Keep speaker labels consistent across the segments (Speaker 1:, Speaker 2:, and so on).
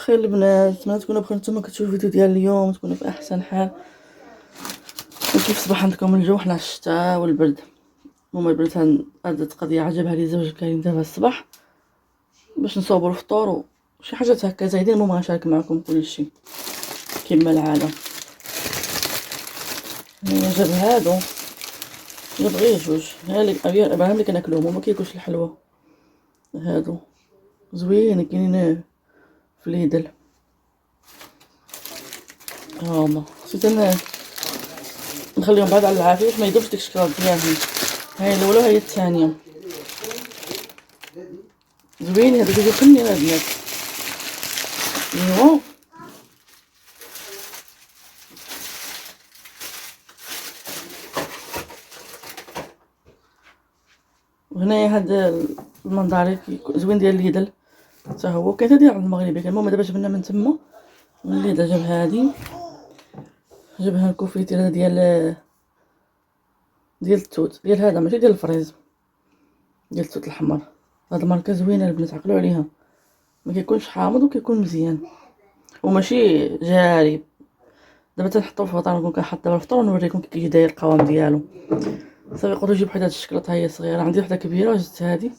Speaker 1: بخير البنات، نتمنى تكونوا بخير. نتوما كتشوفوا الفيديو ديال اليوم تكونوا في احسن حال. وكيف صباح عندكم الجو؟ حنا الشتاء والبرد. المهم البنات هاد القضيه عجبها لي زوج كاين دابا الصباح باش نصوبوا الفطور وشي حاجات هكا زايدين. المهم غنشارك معكم كلشي كما العاده. جاب هادو، جاب غير جوج، ها اللي كناكلوهم وما كياكلش الحلوى. هادو زوينين كاينين في ليدل. هاهما نسيت نخليهم بعد على العافيه باش ما يذوبش ديك الشكلاط ديالهم. هاي الاولى وهي الثانيه زوينين. هادو كيجيو فنين البنات. ايوا وهنايا هاد المنظري زوين ديال ليدل حتى هو كاين ديال المغربي. المهم دابا جبنا من تما من ليدل. جاب هادي، جابها الكوفيتير ديال التوت ديال هذا، ماشي ديال الفريز، ديال التوت الحمر. هاد الماركه زوينه البنات، عقلوا عليها، ما كيكونش حامض وكيكون مزيان وماشي جاري. دابا تنحطو في الفطور، نكون كنحط دابا الفطور ونوريكم كي كيجي داير القوام ديالو. صافي يقدروا يجيب وحده هاد الشكلاط، هي صغيره، عندي وحده كبيره وجبت هادي.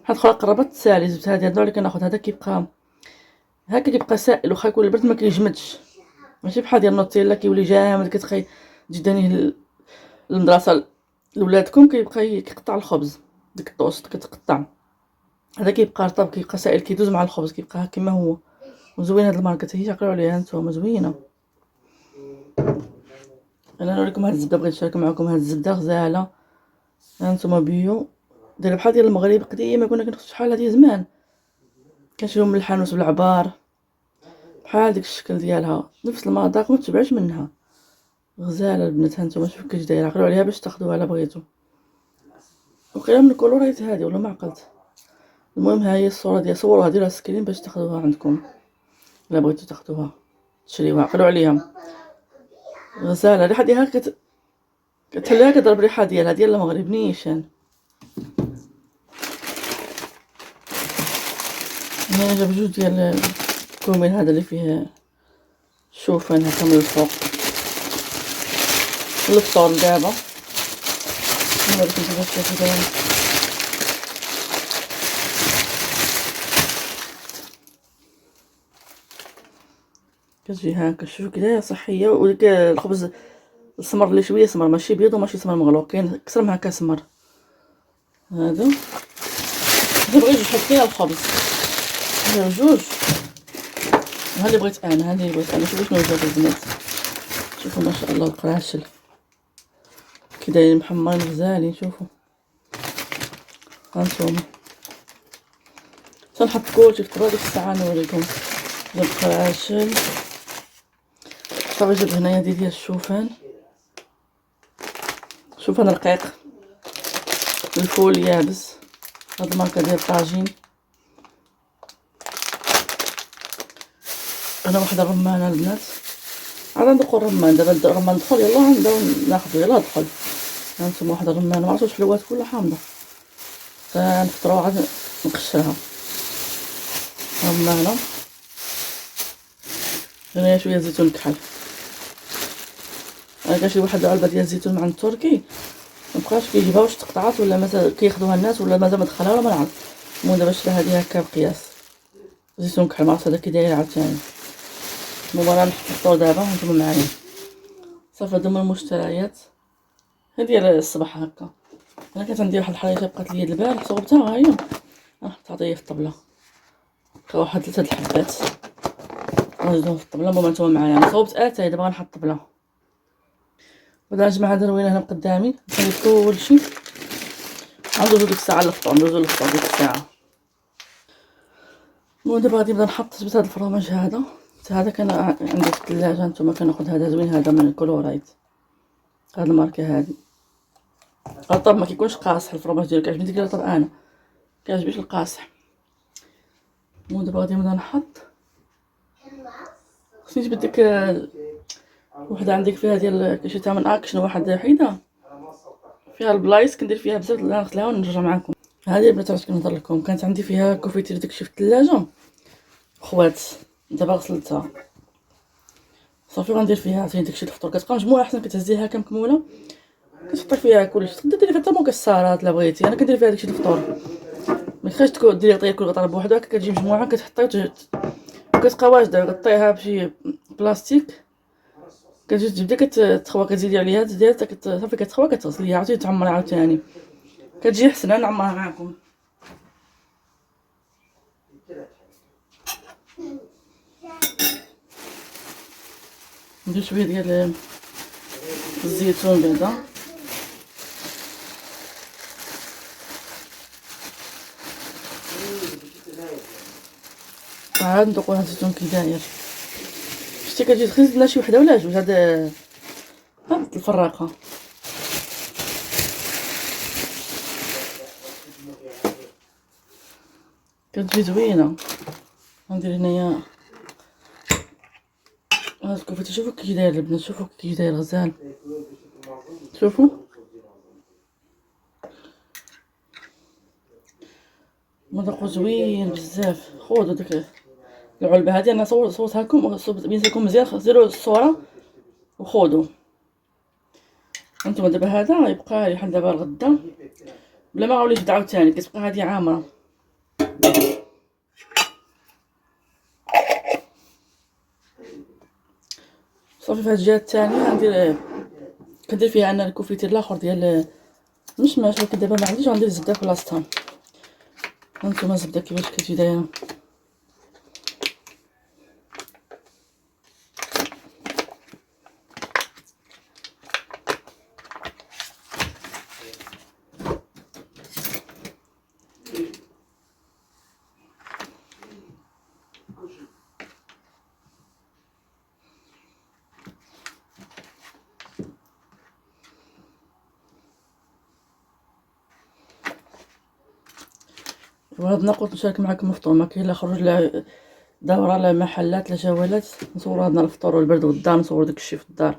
Speaker 1: واحد اخرى قربت تسالي، جبت هادي. هاد النوع اللي كناخذ هذا كيبقى هكا، كيبقى سائل واخا يكون البرد ما كيجمدش، ماشي بحال ديال النوتيلا كيولي جامد كتخي تجي دانيه للمدرسه لولادكم كيبقى كيقطع الخبز. ديك الطوست كتقطع، هذا كيبقى رطب كيبقى سائل كيدوز مع الخبز كيبقى كما هو. وزوين هاد الماركه هي، عقلوا عليها نتوما، زوينه. انا نوريكم هاد الزبده، بغيت نشارك معكم هاد الزبده غزاله. هانتوما بيو، دايره بحال ديال المغرب قديمه كنا كناخذ شحال هادي زمان، كنشريهم من الحانوت بالعبار بحال ديك الشكل ديالها، نفس المذاق ما تشبعش منها. غزاله البنات. هانتوما شوفوا كيفاش دايره، عقلوا عليها باش تاخذوها الا بغيتو. وقيله من الكولوريت هادي ولا ما عقلت. المهم ها هي الصوره ديال، صوروها ديروها سكرين باش تاخذوها عندكم الا بغيتو تاخذوها تشريوها. عقلوا عليها غزاله. الريحه ديالها كتحليها كضرب ريحه ديالها ديال المغرب نيشان. هنا جاب جوج ديال الكومين، هذا اللي فيه شوفان هكا من الفوق. الفطور دابا نوريكم كيفاش كيفاش كتجي هكا. شوفوا كدا صحيه. وديك الخبز السمر اللي شويه سمر، ماشي بيض وماشي سمر مغلوق، كاين كسر من هكا سمر. هذا بغيت نحط فيها الخبز، هذا جوج. ها اللي بغيت انا، ها اللي بغيت انا. شوفوا شنو جاب البنات، شوفوا ما شاء الله القراشل كي دايرين محمرين غزالين. شوفوا هانتوما تنحط كلشي في ديك الساعه نوريكم. جاب قراشل صافي. جاب هنايا ديال الشوفان، شوفان رقيق، الفول يابس، هاد الماركه ديال الطاجين. انا واحده الرمانه البنات، عاد ندخل الرمان دابا. الرمان دخل، يلاه نبداو ناخذو، يلاه دخل. هانتوما واحده الرمانه، ما عرفتش حلوات كلها حامضه، فنفطرو عاد نقشرها. رمانه هنايا شويه زيتون كحل. انا كنشري واحد العلبه ديال الزيتون من عند التركي، مبقاش كيجيبها واش تقطعات ولا مثلا كياخذوها الناس ولا مازال ما دخلها ولا ما نعرف. المهم دابا شرا هادي هكا بقياس زيتون كحل، ما عرفت هذا كي داير عاوتاني. المهم انا نحط الفطور دابا وانتم معايا. صافي هادو هما المشتريات هادي ديال الصباح هكا. انا كانت عندي واحد الحريشه بقات لي البارح صوبتها، ها هي نحطها حتى هي في الطبله. بقاو واحد 3 الحبات غنزيدهم في الطبله. المهم نتوما معايا، انا صوبت اتاي دابا غنحط الطبله. ولا الجماعه دروينه هنا قدامي نخلي كلشي. غندوزو ديك الساعه للفطور، ندوزو للفطور ديك الساعه. المهم دابا غادي نبدا نحط. جبت هاد الفرماج هذا، هذا كان عندي في الثلاجه. نتوما كناخذ هذا زوين، هذا من الكولورايت، هاد الماركه هادي. رطب ما كيكونش قاصح الفرماج ديالو، كيعجبني ديك الرطب انا، كيعجبنيش القاصح. المهم دابا غادي نبدا نحط. خصني نجبد ديك وحده عندك فيها ديال كيشريتها من اكشن، واحد حيده فيها البلايص كندير فيها بزاف. لا ناخذها ونرجع معكم. هذه البنات علاش كنهضر لكم، كانت عندي فيها كوفيتير داكشي في الثلاجه خوات، دابا غسلتها صافي. غندير فيها عاوتاني داكشي الفطور. كتبقى مجموعه احسن كتهزيها هكا مكموله، كتحطي فيها كلشي. تقدر ديري فيها حتى مكسرات الا بغيتي. انا كندير فيها داكشي الفطور. ما خاصش تكون ديري غطيه كل غطا بوحدها هكا، كتجي مجموعه كتحطي وكتبقى واجده. غطيها بشي بلاستيك، كتجي تبدا كتخوى، كتزيدي عليها تزيديها حتى صافي كتخوى، كتغسليها عاوتاني تعمري عاوتاني، كتجي حسنه. نعمرها معاكم. ندير شويه ديال الزيتون بعدا. عاد ندوقو هاد الزيتون كي داير. شتي كتجي خصنا شي وحده ولا جوج. هاد الفراقه كتجي زوينه. غندير هنايا هاد الكفتة. شوفوا كي داير البنات، شوفوا كي داير غزال، شوفوا. مذاقو زوين بزاف. خذوا ديك العلبه هذه، انا صورتها لكم، بين لكم مزيان. ديروا الصوره وخذوا. انتم دابا هذا يبقى لحد دابا الغدا بلا ما غاوليش تعاود ثاني، كتبقى هذه عامره. صافي. في هاد الجهه الثانيه غندير كندير فيها انا الكوفيتير الاخر ديال المشماش، ولكن دابا ما عنديش. غندير الزبده في بلاصتها. هانتوما الزبده كيفاش كتجي دايره. وهاد قلت نشارك معكم الفطور. ما كاين لا خروج لا دوره لا محلات لا جولات. نصور هادنا الفطور والبرد والدار، نصور داكشي في الدار.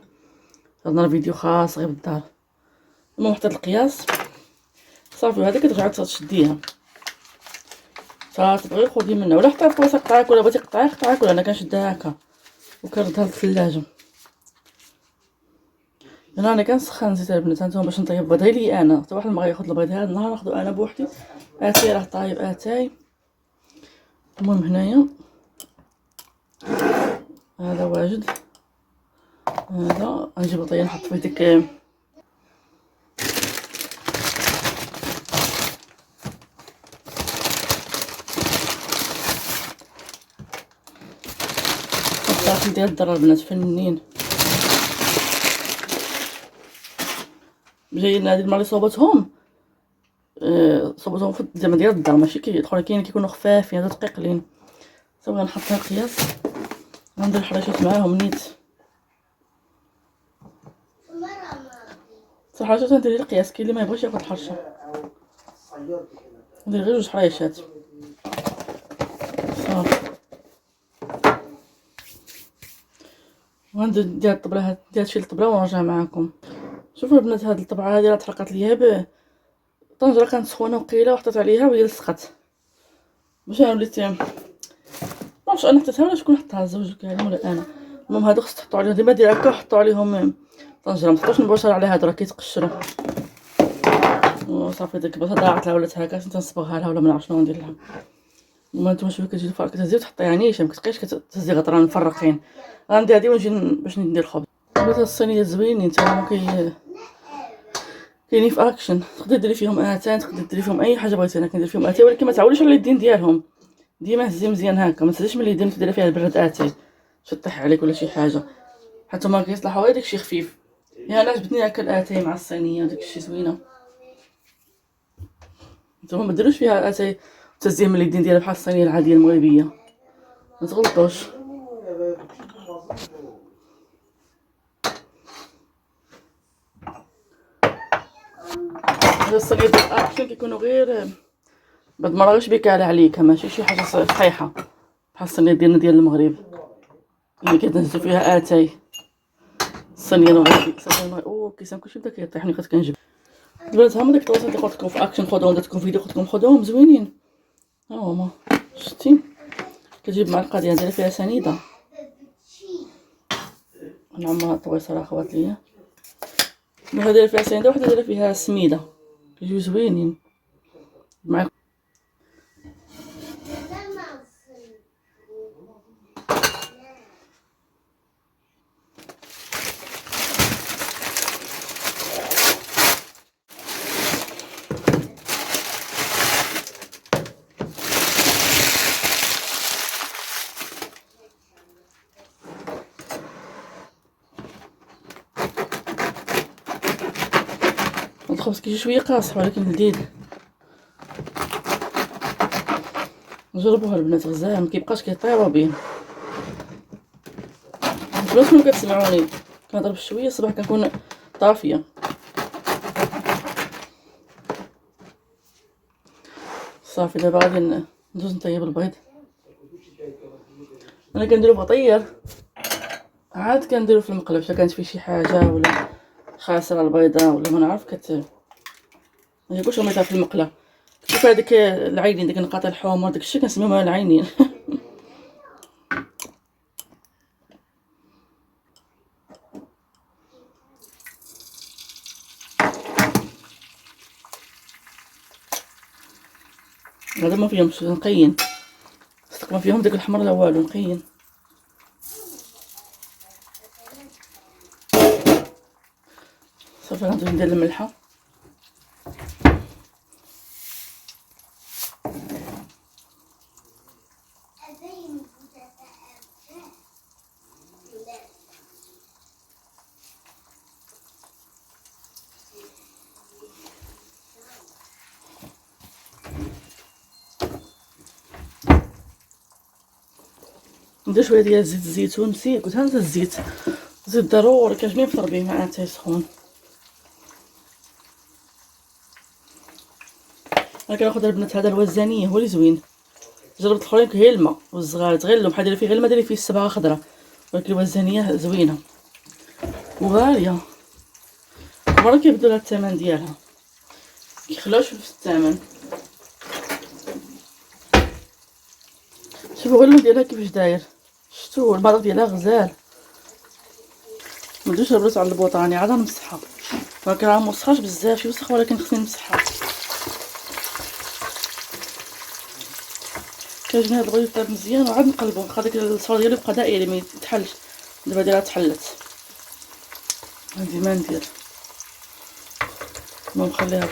Speaker 1: هادنا الفيديو خاص غير بالدار. المهم حطيت القياس صافي. وهذا كترجعي تشديها تبغي خدي منها، ولا حطيها في بلاصه قطعيك، ولا بغيتي قطعيك. ولا انا كنشدها هكا وكنردها للثلاجه. انا كنسخن زيت البنات. هانتوما باش نطيب بيض لي انا، حتى واحد ما غياخذ البيض هذا النهار ناخذو انا بوحدي. اتاي راه طايب اتاي. المهم هنايا هذا واجد. هذا غنجيب غطيه نحط فيه ديك الطاقم ديال الدرة البنات فنين. جايين هادي المرة اللي صوبتهم صوبتهم في زعما ديال الدار، ماشي كيدخلوا كاين كيكونوا خفافين. هادو دقيقلين. صافي غنحطها القياس. غندير حراشات معاهم نيت. صراحه تندير القياس. كاين اللي ما يبغيش ياخذ الحرشه، ندير غير جوج حريشات صافي. وغندير ديال الطبله ديال شي الطبله ونرجع معكم. شوفوا البنات، هاد الطبعه هادي راه طرقت ليا طنجره كانت سخونه وقيله، وحطيت عليها وهي لصقت. باش انا وليت معرفتش انا حطيتها ولا شكون حطها، الزوج كاع ولا انا. المهم هادو خص تحطوا عليهم ديما دير هكا، حطوا عليهم طنجره، ما تحطوش مباشره على هادو راه كيتقشروا. وصافي ديك البلاصه ضاعت لها ولات هكا. تنصبغها لها ولا ما نعرف شنو ندير لها. المهم نتوما شوفوا كتجي الفرق، كتهزي وتحطيها نيشان، ما كتبقايش كتهزي غطران مفرقين. غندير هادي ونجي باش ندير الخبز. بغيت الصينيه زوينين تا كاينين في اكشن. تقدري ديري فيهم اتاي، تقدري ديري فيهم اي حاجه بغيتي. انا كندير فيهم اتاي، ولكن ما تعوليش على اليدين ديالهم. ديما هزي مزيان هكا، ما تهزيش من اليدين تديري فيها البرد اتاي تطيح عليك ولا شي حاجه. حتى ما كيصلحوا غير داكشي خفيف. انا عجبتني هكا الاتاي مع الصينيه داكشي زوينه. نتوما ما ديروش فيها اتاي تهزيه من اليدين ديالها بحال الصينيه العاديه المغربيه، ما تغلطوش. هاد الصينيه ديال الاكشن كيكونوا غير بعض المرات غير بكاله عليك، ماشي شي حاجه صحيحه بحال الصينيه ديالنا ديال المغرب اللي كتهزو فيها اتاي. الصينيه المغربيه كيسان كلشي بدا كيطيح ملي كنجبد. البنات هما داك الطواسات اللي قلت لكم في اكشن خذوهم، درت لكم فيديو قلت لكم خذوهم زوينين. ها هما شتي كتجيب معلقه ديال ديري فيها سنيده، نعمرها طويصه راه خوات ليا، وحده ديري فيها سنيده وحده ديري فيها سميده، كيجيو زوينين مع الخبز كيجي شويه قاصح ولكن لذيذ. جربوها البنات غزال، مكيبقاش كيطيروا بيه. باش ما كتسمعوني كنهضر بشويه الصباح كنكون طافيه. صافي دابا غادي ندوز نطيب البيض. انا كنديرو بغطير، عاد كنديرو في المقلب الا كانت فيه شي حاجه ولا خاسره البيضه ولا ما نعرف ما ياكلش ميطا في المقله. كيف هذيك العينين ديك نقاط الحمر داكشي كنسميوهم العينين. هذا ما فيهمش نقيين، صدق ما فيهم داك الحمر لا والو، نقيين. صافي غندوز ندير الملحه. ندير شويه ديال زيت الزيتون، نسيت قلت هانت الزيت، زيت ضروري كيعجبني نفطر به مع اتاي سخون. انا كناخذ البنات هذا الوزانيه هو اللي زوين. جربت الاخرين غير الماء والصغار تغلوا بحال ديري فيه غير الماء، ديري فيه الصباغه خضراء، ولكن الوزانيه زوينه وغاليه. مرة كيبدلو لها الثمن ديالها، كيخلوهاش في الثمن. شوفوا غير اللون ديالها كيفاش داير، شفتوا المذاق ديالها غزال. مندوش البلاصه على البوطاني عاد نمسحها، ولكن راه موسخاش بزاف، شي وسخ ولكن خصني نمسحها. كيعجبني هاد البيض يطيب مزيان وعاد نقلبو، نبقى داك الصوص ديالو يبقى دائري ما يتحلش. دابا ديالها تحلت، ديما ندير ونخليها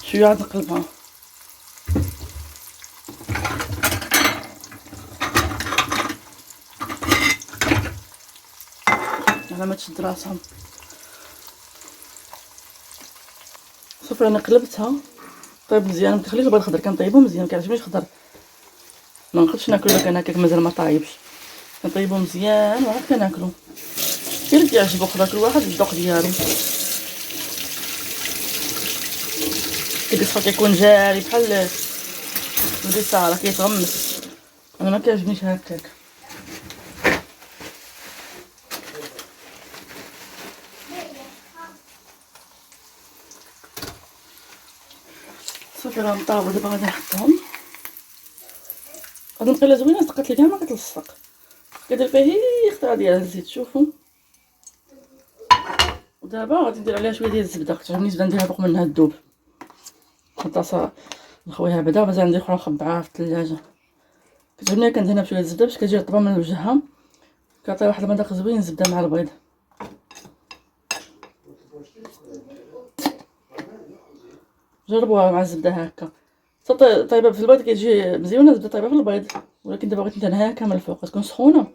Speaker 1: شويه عاد نقلبها. على ما تشد راسها. صافي انا قلبتها طيب مزيان. ما كنخليش البيض خضر، كنطيبو مزيان، كيعجبنيش خضر، ما نقدرش ناكلو الا كان هكاك مازال ما طايبش. كنطيبو مزيان وعاد كناكلو. كاين اللي كيعجبو خضر، كل واحد الذوق ديالو. كيصفى كيكون جاري بحال البصاره كيتغمس، انا ما كيعجبنيش هكاك. صافي راه مطابو، دابا غادي نحطهم. هاد المقله زوينه صدقات لي كاع ما كتلصق، كدير فيها هي اختها ديال الزيت. شوفوا ودابا غادي ندير عليها شويه ديال الزبده، كتعجبني الزبده نديرها فوق منها تذوب. الطاسه نخويها بعدا، مازال ندير اخرى مخبعه في الثلاجه. كتعجبني كندهنها بشويه الزبده باش كتجي رطبه من وجهها، كتعطي واحد المذاق زوين الزبده مع البيض. جربوها مع الزبده هكا، طيبه في البيض كتجي مزيونه. الزبده طيبه في البيض، ولكن دابا بغيت ندهنها كامل الفوق، تكون سخونه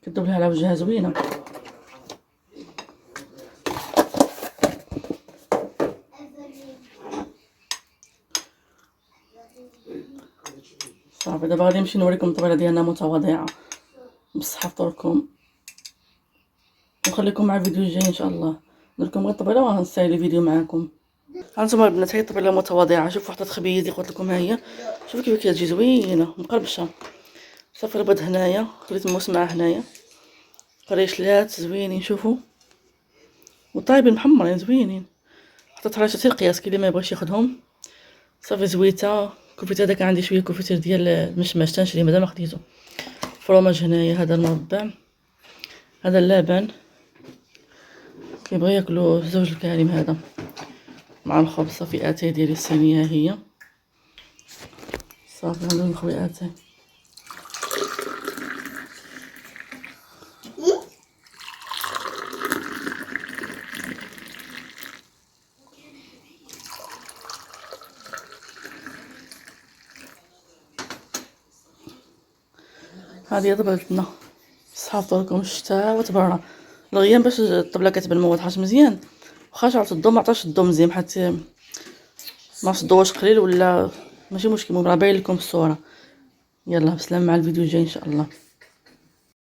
Speaker 1: كدوب لها على وجهها زوينه. صافي دابا غادي نمشي نوريكم الطبيله ديالنا متواضعه بصحه فطوركم، ونخليكم مع الفيديو الجاي ان شاء الله. نديرلكم غير الطبيله وغنسالي الفيديو معاكم. هانتوما البنات هي الطبيله متواضعه، شوفوا وحده تخبيز قلت لكم ها هي، شوفوا كيف كتجي زوينه مقربشه. صافي البيض هنايا خليت الموس معاه هنايا، قريشلات زوينين شوفوا، وطايبين محمرين زوينين. حطيت على شي قياس كي اللي ما يبغيش ياخذهم. صافي زويته الكوفيتير هذا كان عندي شويه كوفيتير ديال المشماش تنشري مازال ما خديته. فروماج هنايا هذا المربع، هذا اللبن كيبغي ياكلو زوج الكريم هذا مع الخبز. صافي اتاي ديالي الصينيه هي صافي. ندير نخوي اتاي. هذه طبلتنا صحافطوا لكم الشتاء وتبرنا الغيام باش الطبله كتبان ما واضحاش مزيان، واخا شعرت الضو ما عطاش الضو مزيان حيت ما شدوش قليل ولا ماشي مشكل. المهم راه باين لكم الصوره. يلا بسلام مع الفيديو الجاي ان شاء الله.